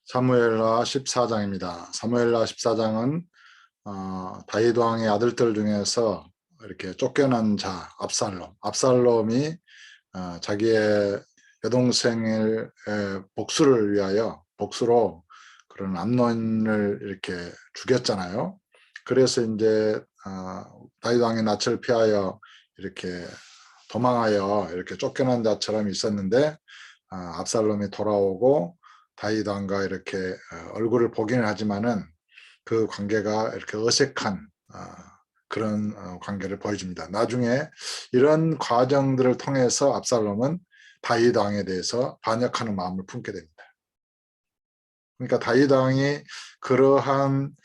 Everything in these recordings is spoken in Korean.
사무엘하 14장입니다. 사무엘하 14장은 다윗 왕의 아들들 중에서 이렇게 쫓겨난 자 압살롬이 자기의 여동생의 복수를 위하여 복수로 그런 암논을 이렇게 죽였잖아요. 그래서 이제 다윗 왕의 낯을 피하여 이렇게 도망하여 이렇게 쫓겨난 자처럼 있었는데 압살롬이 돌아오고 다윗 왕과 이렇게 얼굴을 보기는 하지만은 그 관계가 이렇게 어색한 그런 관계를 보여줍니다. 나중에 이런 과정들을 통해서 압살롬은 다윗 왕에 대해서 반역하는 마음을 품게 됩니다. 그러니까 다윗 왕이 그러한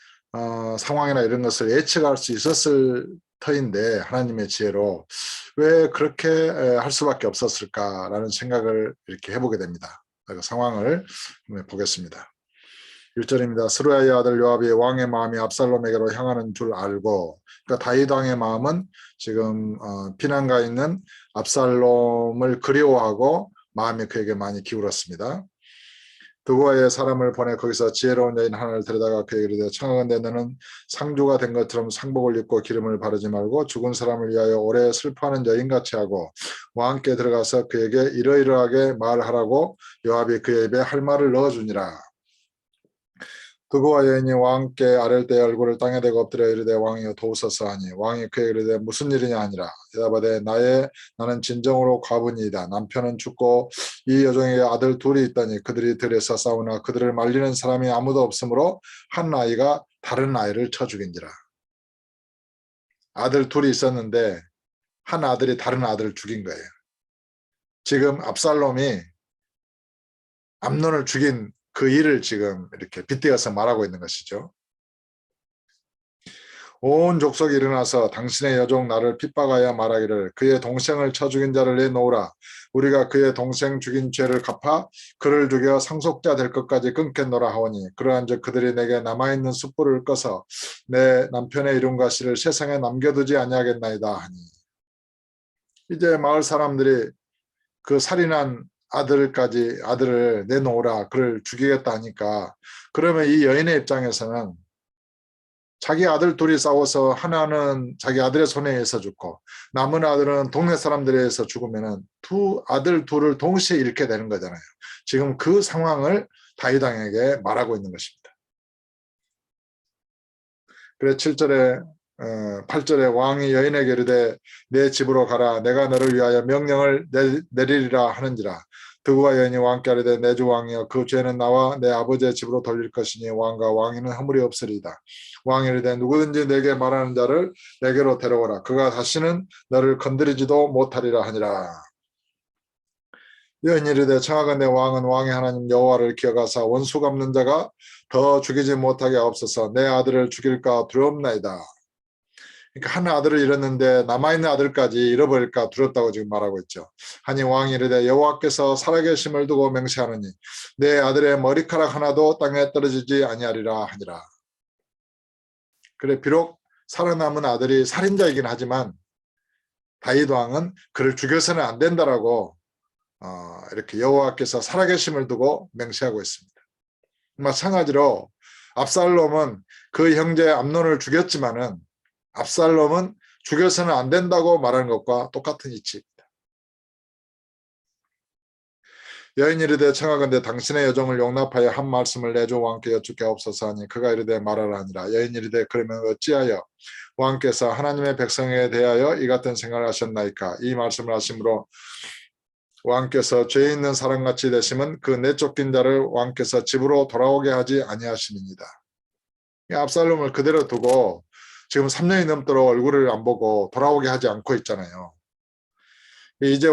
상황이나 이런 것을 예측할 수 있었을 터인데 하나님의 지혜로 왜 그렇게 할 수밖에 없었을까라는 생각을 이렇게 해보게 됩니다. 그 상황을 보겠습니다. 1절입니다. 스루야의 아들 요압이 왕의 마음이 압살롬에게로 향하는 줄 알고, 그러니까 다윗 왕의 마음은 지금 피난가 있는 압살롬을 그리워하고 마음이 그에게 많이 기울었습니다. 두고아의 사람을 보내 거기서 지혜로운 여인 하나를 데려다가 그에게 이르되 청하건대 너는 상주가 된 것처럼 상복을 입고 기름을 바르지 말고 죽은 사람을 위하여 오래 슬퍼하는 여인같이 하고 왕께 들어가서 그에게 이러이러하게 말하라고 요압이 그의 입에 할 말을 넣어주니라. 두고와 여인이 왕께 아랠 때 얼굴을 땅에 대고 엎드려 이르되 왕이여 도우소서 하니 왕이 그에게 이르되 무슨 일이냐 하니라. 대답하되 나는 진정으로 과부니이다. 남편은 죽고 이 여종에게 아들 둘이 있다니 그들이 들에서 싸우나 그들을 말리는 사람이 아무도 없으므로 한 아이가 다른 아이를 쳐 죽인지라. 아들 둘이 있었는데 한 아들이 다른 아들을 죽인 거예요. 지금 압살롬이 암논을 죽인 그 일을 지금 이렇게 빗대어서 말하고 있는 것이죠. 온 족속이 일어나서 당신의 여종 나를 핍박하여 말하기를 그의 동생을 쳐 죽인 자를 내놓으라. 우리가 그의 동생 죽인 죄를 갚아 그를 죽여 상속자 될 것까지 끊겠노라 하오니 그러한즉 그들이 내게 남아있는 숯불을 꺼서 내 남편의 이름과 씨를 세상에 남겨두지 아니하겠나이다 하니. 이제 마을 사람들이 그 살인한 아들을 내놓으라 그를 죽이겠다 하니까 그러면 이 여인의 입장에서는 자기 아들 둘이 싸워서 하나는 자기 아들의 손에 의해서 죽고 남은 아들은 동네 사람들에 의해서 죽으면 두 아들 둘을 동시에 잃게 되는 거잖아요. 지금 그 상황을 다윗 왕에게 말하고 있는 것입니다. 그래서 7절에 8절에 왕이 여인에게 이르되 내 집으로 가라 내가 너를 위하여 명령을 내리리라 하는지라. 두고와 여인이 왕께 아뢰되 내 주 왕이여 그 죄는 나와 내 아버지의 집으로 돌릴 것이니 왕과 왕위는 허물이 없으리이다. 왕이 이르되 누구든지 내게 말하는 자를 내게로 데려오라. 그가 다시는 너를 건드리지도 못하리라 하니라. 여인이 이르되 청하건대 왕은 왕의 하나님 여호와를 기억하사 원수 갚는 자가 더 죽이지 못하게 하옵소서. 내 아들을 죽일까 두렵나이다. 그러니까 한 아들을 잃었는데 남아있는 아들까지 잃어버릴까 두렵다고 지금 말하고 있죠. 하니 왕이 이르되 여호와께서 살아계심을 두고 맹세하느니 내 아들의 머리카락 하나도 땅에 떨어지지 아니하리라 하니라. 그래 비록 살아남은 아들이 살인자이긴 하지만 다윗 왕은 그를 죽여서는 안 된다라고 이렇게 여호와께서 살아계심을 두고 맹세하고 있습니다. 마찬가지로 압살롬은 그 형제 암논을 죽였지만은 압살롬은 죽여서는 안 된다고 말하는 것과 똑같은 이치입니다. 여인이 이르되 청하건대 당신의 여종을 용납하여 한 말씀을 내 주 왕께 여쭙게 하옵소서 하니 그가 이르되 말하라 하니라. 여인이 이르되 그러면 어찌하여 왕께서 하나님의 백성에 대하여 이 같은 생각을 하셨나이까. 이 말씀을 하심으로 왕께서 죄 있는 사람같이 되심은 그 내쫓긴 자를 왕께서 집으로 돌아오게 하지 아니하심이니이다. 압살롬을 그대로 두고 지금 3년이 넘도록 얼굴을 안 보고 돌아오게 하지 않고 있잖아요. 이제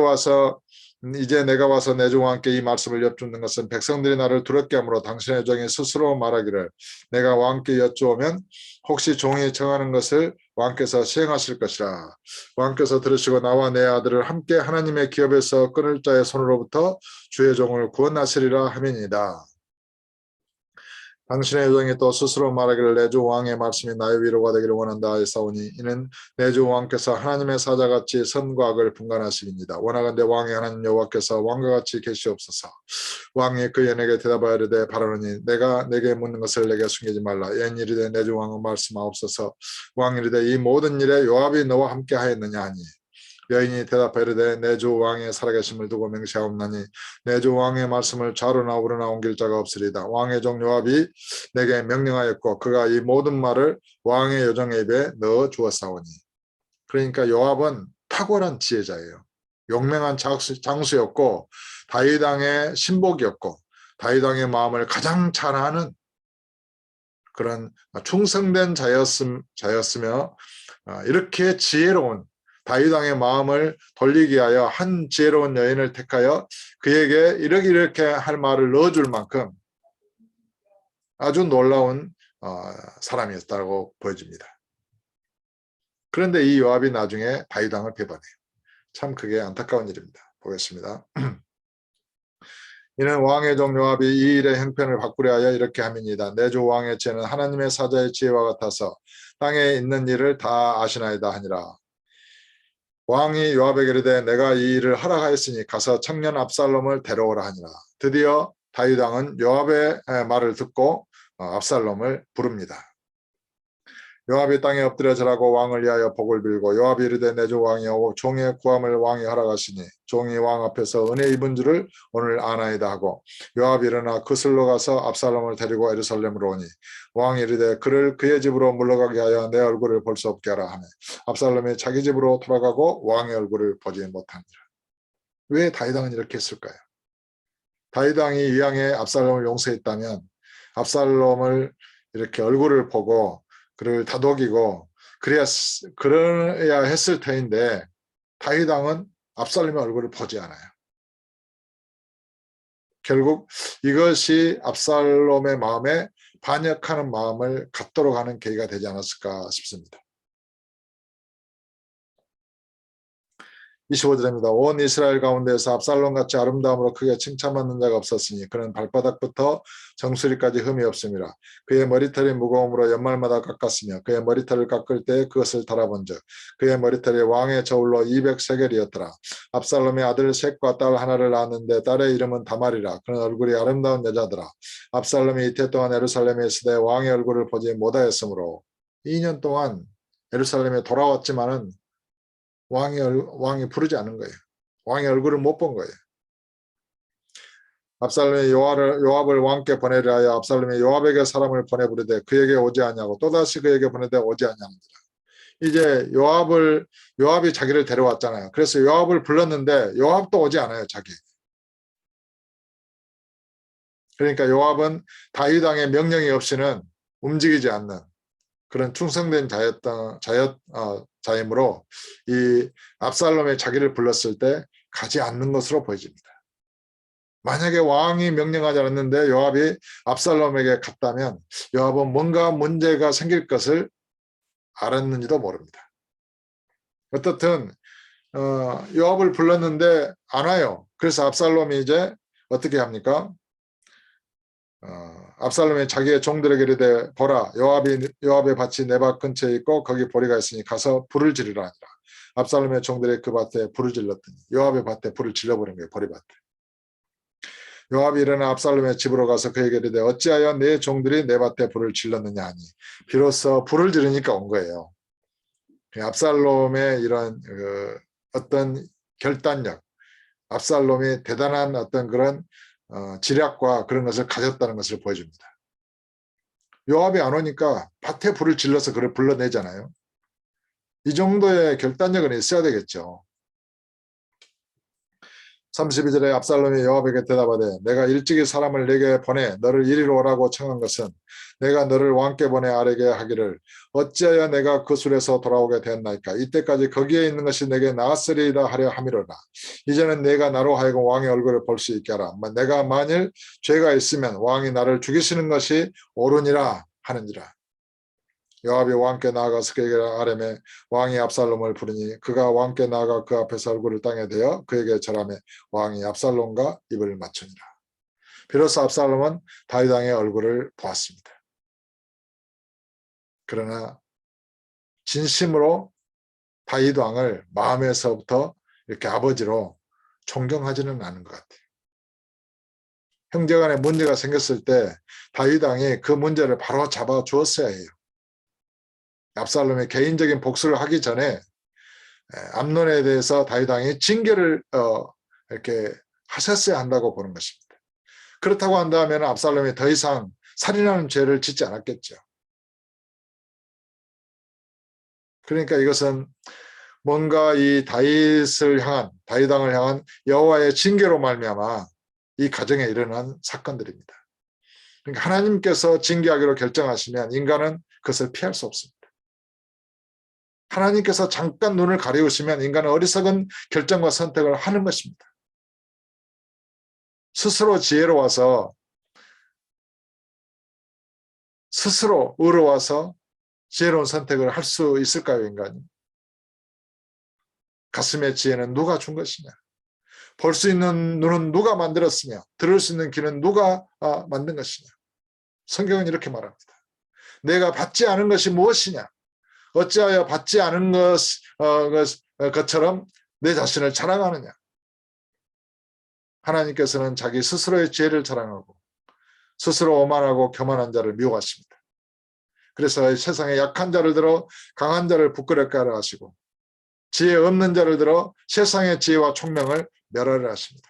내가 와서 내 주 왕께 이 말씀을 여쭙는 것은 백성들이 나를 두렵게 하므로 당신의 종이 스스로 말하기를 내가 왕께 여쭈오면 혹시 종이 청하는 것을 왕께서 시행하실 것이라. 왕께서 들으시고 나와 내 아들을 함께 하나님의 기업에서 끊을 자의 손으로부터 주의 종을 구원하시리라 하민이다. 당신의 요정이 또 스스로 말하기를 내 주 왕의 말씀이 나의 위로가 되기를 원한다 하였사오니 이는 내 주 왕께서 하나님의 사자같이 선과 악을 분간하시리니이다. 원하건대 왕의 하나님 여호와께서 왕과 같이 계시옵소서. 왕이 그 연에게 대답하여 이르되 바라노니 내가 내게 묻는 것을 내게 숨기지 말라. 연 이르되 내 주 왕은 말씀하옵소서. 왕이 이르되 이 모든 일에 요압이 너와 함께 하였느냐 하니 여인이 대답하여 이르되 내 주 왕의 살아계심을 두고 맹세하옵나니 내 주 왕의 말씀을 좌로나 우로나 옮길 자가 없으리이다. 왕의 종 요압이 내게 명령하였고 그가 이 모든 말을 왕의 요정의 입에 넣어 주었사오니. 그러니까 요압은 탁월한 지혜자예요. 용맹한 장수였고 다윗 왕의 신복이었고 다윗 왕의 마음을 가장 잘 아는 그런 충성된 자였으며 이렇게 지혜로운 다윗 왕의 마음을 돌리기 위하여 한 지혜로운 여인을 택하여 그에게 이렇게 할 말을 넣어줄 만큼 아주 놀라운 사람이었다고 보여집니다. 그런데 이 요압이 나중에 다윗 왕을 배반해요. 참 그게 안타까운 일입니다. 보겠습니다. 이는 왕의 종 요압이 이 일의 형편을 바꾸려 하여 이렇게 함이니이다. 내 주 왕의 지혜는 하나님의 사자의 지혜와 같아서 땅에 있는 일을 다 아시나이다 하니라. 왕이 요압에게 이르되 내가 이 일을 하라 하였으니 가서 청년 압살롬을 데려오라 하니라. 드디어 다윗 왕은 요압의 말을 듣고 압살롬을 부릅니다. 요압이 땅에 엎드려 절하고 왕을 위하여 복을 빌고 요압이 이르되 내 주 왕이여 종의 구함을 왕이 허락하시니 종이 왕 앞에서 은혜 입은 줄을 오늘 아나이다 하고 요압이 일어나 그슬로 가서 압살롬을 데리고 예루살렘으로 오니 왕이 이르되 그를 그의 집으로 물러가게 하여 내 얼굴을 볼 수 없게 하라 하며 압살롬이 자기 집으로 돌아가고 왕의 얼굴을 보지 못하니라. 왜 다윗 왕은 이렇게 했을까요? 다윗 왕이 이왕에 압살롬을 용서했다면 압살롬을 이렇게 얼굴을 보고 그를 다독이고 그래야 했을 터인데 다윗 왕은 압살롬의 얼굴을 보지 않아요. 결국 이것이 압살롬의 마음에 반역하는 마음을 갖도록 하는 계기가 되지 않았을까 싶습니다. 25절입니다. 온 이스라엘 가운데에서 압살롬같이 아름다움으로 크게 칭찬받는 자가 없었으니 그는 발바닥부터 정수리까지 흠이 없음이라. 그의 머리털이 무거움으로 연말마다 깎았으며 그의 머리털을 깎을 때 그것을 달아본즉 그의 머리털이 왕의 저울로 200세겔이었더라. 압살롬의 아들 셋과 딸 하나를 낳았는데 딸의 이름은 다말이라. 그는 얼굴이 아름다운 여자더라. 압살롬이 이태 동안 예루살렘에 있으되 왕의 얼굴을 보지 못하였으므로 2년 동안 예루살렘에 돌아왔지만은 왕이 부르지 않은 거예요. 왕의 얼굴을 못 본 거예요. 압살롬이 요압을 왕께 보내려 하여 압살롬이 요압에게 사람을 보내부르되 그에게 오지 아니하고 또다시 그에게 보내되 오지 아니하니라. 이제 요압이 자기를 데려왔잖아요. 그래서 요압을 불렀는데 요압도 오지 않아요. 자기. 그러니까 요압은 다윗 왕의 명령이 없이는 움직이지 않는 그런 충성된 자이므로 이 압살롬이 자기를 불렀을 때 가지 않는 것으로 보여집니다. 만약에 왕이 명령하지 않았는데 요압이 압살롬에게 갔다면 요압은 뭔가 문제가 생길 것을 알았는지도 모릅니다. 어떻든 요압을 불렀는데 안 와요. 그래서 압살롬이 이제 어떻게 합니까? 압살롬이 자기의 종들에게 이르되 보라 요압의 밭이 내 밭 근처에 있고 거기 보리가 있으니 가서 불을 지르라 하니라. 압살롬의 종들이 그 밭에 불을 질렀더니 요압의 밭에 불을 질러버린 거예요. 보리밭에. 요압이 일어나 압살롬의 집으로 가서 그에게 이르되 어찌하여 내 종들이 내 밭에 불을 질렀느냐 하니 비로소 불을 지르니까 온 거예요. 압살롬의 이런 어떤 결단력, 압살롬이 대단한 어떤 그런 지략과 그런 것을 가졌다는 것을 보여줍니다. 요압이 안 오니까 밭에 불을 질러서 그를 불러내잖아요. 이 정도의 결단력은 있어야 되겠죠. 32절에 압살롬이 요압에게 대답하되 내가 일찍이 사람을 내게 보내 너를 이리로 오라고 청한 것은 내가 너를 왕께 보내 아뢰게 하기를 어찌하여 내가 그 술에서 돌아오게 되었나이까. 이때까지 거기에 있는 것이 내게 나았으리이다 하려 함이로라. 이제는 내가 나로 하여금 왕의 얼굴을 볼 수 있게 하라. 내가 만일 죄가 있으면 왕이 나를 죽이시는 것이 옳으니라 하는지라. 요압이 왕께 나아가서 그에게 아뢰매 왕이 압살롬을 부르니 그가 왕께 나아가 그 앞에서 얼굴을 땅에 대어 그에게 절하매 왕이 압살롬과 입을 맞추니라. 비로소 압살롬은 다윗 왕의 얼굴을 보았습니다. 그러나 진심으로 다윗 왕을 마음에서부터 이렇게 아버지로 존경하지는 않은 것 같아요. 형제간에 문제가 생겼을 때 다윗 왕이 그 문제를 바로 잡아 주었어야 해요. 압살롬의 개인적인 복수를 하기 전에 암논에 대해서 다윗 왕이 징계를 이렇게 하셨어야 한다고 보는 것입니다. 그렇다고 한다면 압살롬이 더 이상 살인하는 죄를 짓지 않았겠죠. 그러니까 이것은 뭔가 이 다윗 왕을 향한 여호와의 징계로 말미암아 이 가정에 일어난 사건들입니다. 그러니까 하나님께서 징계하기로 결정하시면 인간은 그것을 피할 수 없습니다. 하나님께서 잠깐 눈을 가리우시면 인간은 어리석은 결정과 선택을 하는 것입니다. 스스로 지혜로워서 스스로 의로워서 지혜로운 선택을 할 수 있을까요, 인간이? 가슴의 지혜는 누가 준 것이냐? 볼 수 있는 눈은 누가 만들었으며 들을 수 있는 귀는 누가 만든 것이냐? 성경은 이렇게 말합니다. 내가 받지 않은 것이 무엇이냐? 어찌하여 받지 않은 것처럼 내 자신을 자랑하느냐? 하나님께서는 자기 스스로의 지혜를 자랑하고 스스로 오만하고 교만한 자를 미워하십니다. 그래서 세상에 약한 자를 들어 강한 자를 부끄럽게 하려 하시고 지혜 없는 자를 들어 세상의 지혜와 총명을 멸하려 하십니다.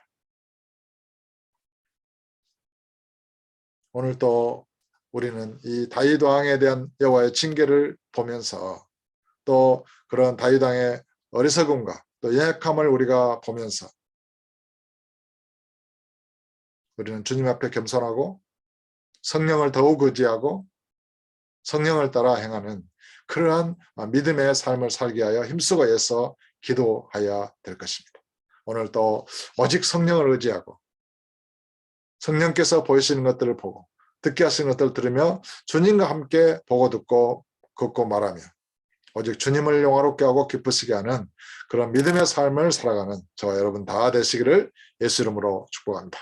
오늘 또 우리는 이 다윗 왕에 대한 여호와의 징계를 보면서 또 그런 다윗 왕의 어리석음과 또 연약함을 우리가 보면서 우리는 주님 앞에 겸손하고 성령을 더욱 의지하고 성령을 따라 행하는 그러한 믿음의 삶을 살게 하여 힘쓰고 애써 기도해야 될 것입니다. 오늘 또 오직 성령을 의지하고 성령께서 보이시는 것들을 보고 듣게 하시는 것들을 들으며 주님과 함께 보고 듣고 걷고 말하며 오직 주님을 영화롭게 하고 기쁘시게 하는 그런 믿음의 삶을 살아가는 저와 여러분 다 되시기를 예수 이름으로 축복합니다.